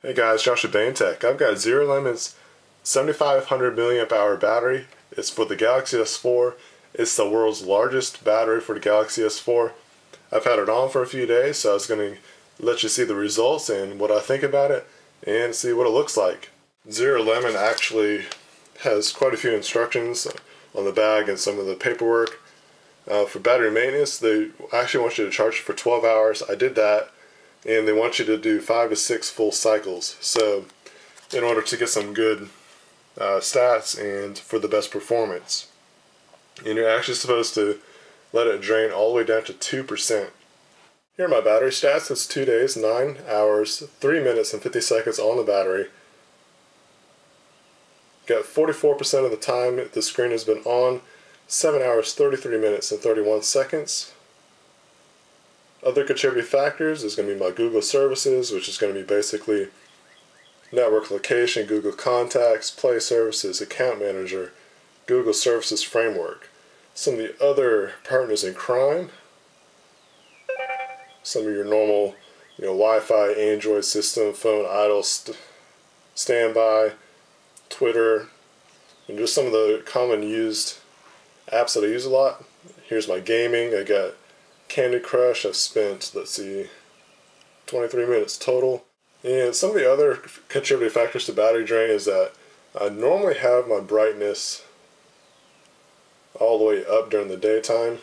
Hey guys, Joshua Bane Tech. I've got ZeroLemon's 7500mAh battery. It's for the Galaxy S4. It's the world's largest battery for the Galaxy S4. I've had it on for a few days, so I was going to let you see the results and what I think about it and see what it looks like. ZeroLemon actually has quite a few instructions on the bag and some of the paperwork. For battery maintenance, they actually want you to charge it for 12 hours. I did that. And they want you to do 5 to 6 full cycles. So in order to get some good stats and for the best performance. And you're actually supposed to let it drain all the way down to 2%. Here are my battery stats. It's 2 days, 9 hours, 3 minutes and 50 seconds on the battery. Got 44% of the time the screen has been on, 7 hours, 33 minutes and 31 seconds. Other contributing factors is going to be my Google services, which is going to be basically network location, Google Contacts, Play Services, Account Manager, Google Services Framework. Some of the other partners in crime, some of your normal Wi-Fi, Android system, phone idle, standby, Twitter, and just some of the common used apps that I use a lot. Here's my gaming. I got Candy Crush. I've spent, 23 minutes total. And some of the other contributing factors to battery drain is that I normally have my brightness all the way up during the daytime.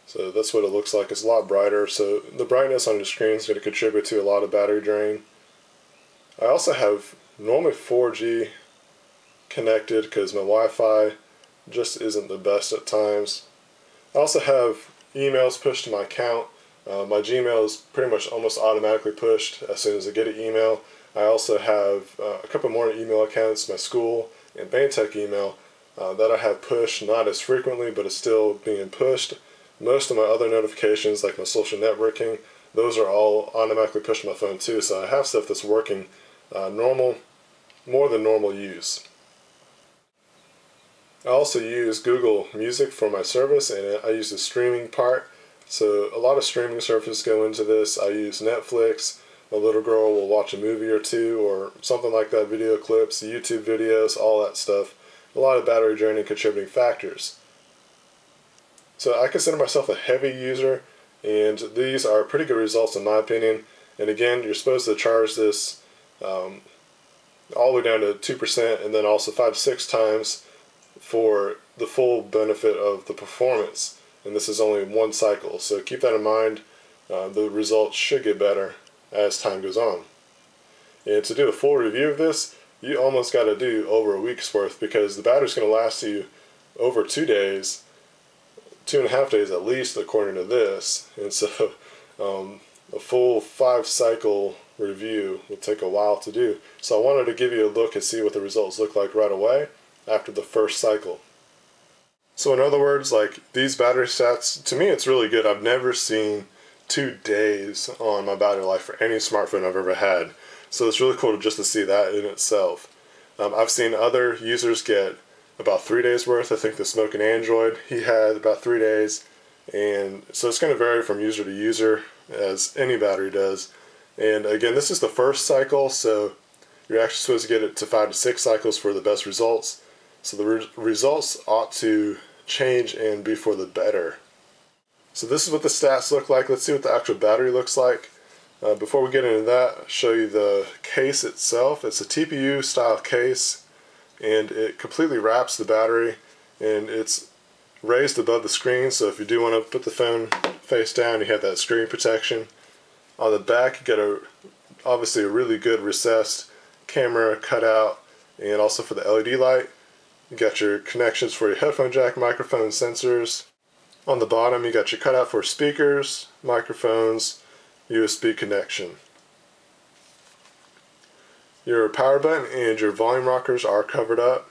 So that's what it looks like. It's a lot brighter. So the brightness on your screen is going to contribute to a lot of battery drain. I also have normally 4G connected because my Wi-Fi just isn't the best at times. I also have emails pushed to my account. My Gmail is pretty much almost automatically pushed as soon as I get an email. I also have a couple more email accounts, my school and Bane Tech email that I have pushed, not as frequently, but it's still being pushed. Most of my other notifications, like my social networking, those are all automatically pushed to my phone too, so I have stuff that's working more than normal use. I also use Google Music for my service, and I use the streaming part. So a lot of streaming services go into this. I use Netflix. My little girl will watch a movie or two or something like that, video clips, YouTube videos, all that stuff. A lot of battery draining contributing factors. So I consider myself a heavy user, and these are pretty good results in my opinion. And again, you're supposed to charge this all the way down to 2% and then also 5 to 6 times for the full benefit of the performance, and this is only one cycle, so keep that in mind. The results should get better as time goes on. And to do a full review of this, you almost got to do over a week's worth, because the battery's going to last you over 2 days, 2.5 days at least according to this, and so a full 5 cycle review will take a while to do. So I wanted to give you a look and see what the results look like right away after the first cycle. So in other words, like these battery stats, to me it's really good. I've never seen 2 days on my battery life for any smartphone I've ever had. So it's really cool just to see that in itself. I've seen other users get about 3 days worth. I think the Smoking Android, he had about 3 days. And so it's going to vary from user to user, as any battery does. And again, this is the first cycle, so you're actually supposed to get it to 5 to 6 cycles for the best results. So the results ought to change and be for the better. So this is what the stats look like. Let's see what the actual battery looks like. Before we get into that, I'll show you the case itself. It's a TPU style case, and it completely wraps the battery, and it's raised above the screen, so if you do want to put the phone face down, you have that screen protection. On the back, you get obviously a really good recessed camera cutout, and also for the LED light. You got your connections for your headphone jack, microphone, sensors. On the bottom, you got your cutout for speakers, microphones, USB connection. Your power button and your volume rockers are covered up.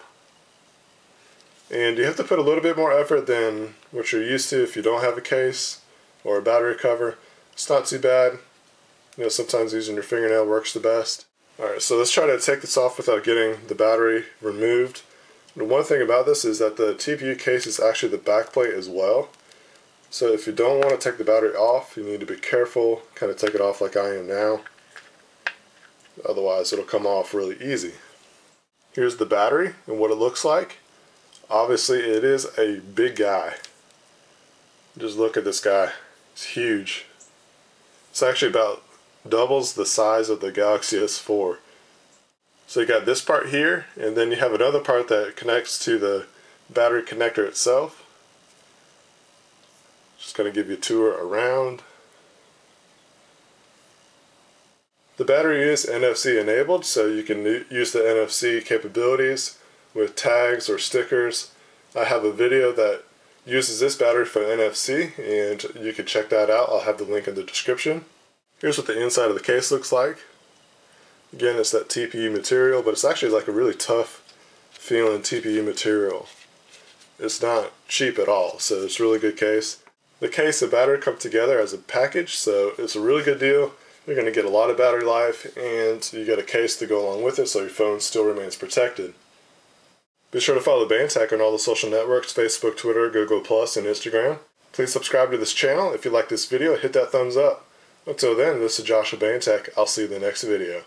And you have to put a little bit more effort than what you're used to if you don't have a case or a battery cover. It's not too bad. Sometimes using your fingernail works the best. Alright, so let's try to take this off without getting the battery removed. The one thing about this is that the TPU case is actually the back plate as well. So if you don't want to take the battery off, you need to be careful, kind of take it off like I am now. Otherwise it'll come off really easy. Here's the battery and what it looks like. Obviously it is a big guy. Just look at this guy. It's huge. It's actually about doubles the size of the Galaxy S4. So you got this part here, and then you have another part that connects to the battery connector itself. Just going to give you a tour around. The battery is NFC enabled, so you can use the NFC capabilities with tags or stickers. I have a video that uses this battery for NFC, and you can check that out. I'll have the link in the description. Here's what the inside of the case looks like. Again, it's that TPU material, but it's actually like a really tough feeling TPU material. It's not cheap at all, so it's a really good case. The case and battery come together as a package, so it's a really good deal. You're going to get a lot of battery life, and you get a case to go along with it so your phone still remains protected. Be sure to follow Bane Tech on all the social networks, Facebook, Twitter, Google+, and Instagram. Please subscribe to this channel. If you like this video, hit that thumbs up. Until then, this is Joshua Bane Tech. I'll see you in the next video.